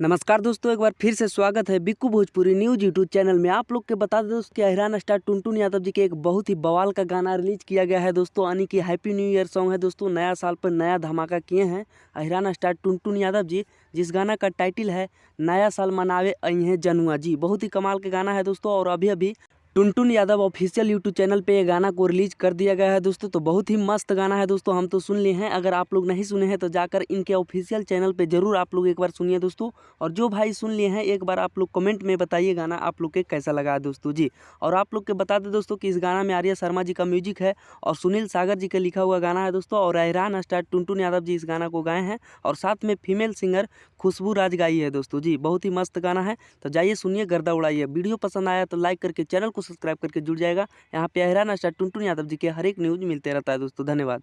नमस्कार दोस्तों, एक बार फिर से स्वागत है Bikku Bhojpuri news YouTube channel में। आप लोग के बता दें दोस्तों कि अहिरान स्टार टुनटुन यादव जी के एक बहुत ही बवाल का गाना रिलीज किया गया है दोस्तों, यानी कि हैप्पी न्यू ईयर सॉन्ग है दोस्तों। नया साल पर नया धमाका किए हैं अहिरान स्टार टुनटुन यादव जी, जिस गाना का टाइटल है नया साल मनावे अइहें जनुआ जी। बहुत ही कमाल का गाना है दोस्तों, और अभी अभी Tuntun Yadav official YouTube channel पे ये गाना को रिलीज कर दिया गया है दोस्तों। तो बहुत ही मस्त गाना है दोस्तों, हम तो सुन लिए हैं। अगर आप लोग नहीं सुने हैं तो जाकर इनके ऑफिशियल चैनल पे जरूर आप लोग एक बार सुनिए दोस्तों। और जो भाई सुन लिए हैं, एक बार आप लोग कमेंट में बताइए गाना आप लोग के कैसा लगा है दोस्तों जी। और आप लोग के बता दें दोस्तों कि इस गाना में आर्या शर्मा जी का म्यूजिक है और सुनील सागर जी का लिखा हुआ गाना है दोस्तों। और अहिरान स्टार टुनटुन यादव जी इस गाना को गाए हैं, और साथ में फीमेल सिंगर खुशबू राज गाई है दोस्तों जी। बहुत ही मस्त गाना है, तो जाइए सुनिए, गर्दा उड़ाइए। वीडियो पसंद आया तो लाइक करके चैनल को सब्सक्राइब करके जुड़ जाएगा। यहाँ पे अहिरान स्टार टुनटुन यादव जी के हर एक न्यूज मिलते रहता है दोस्तों। धन्यवाद।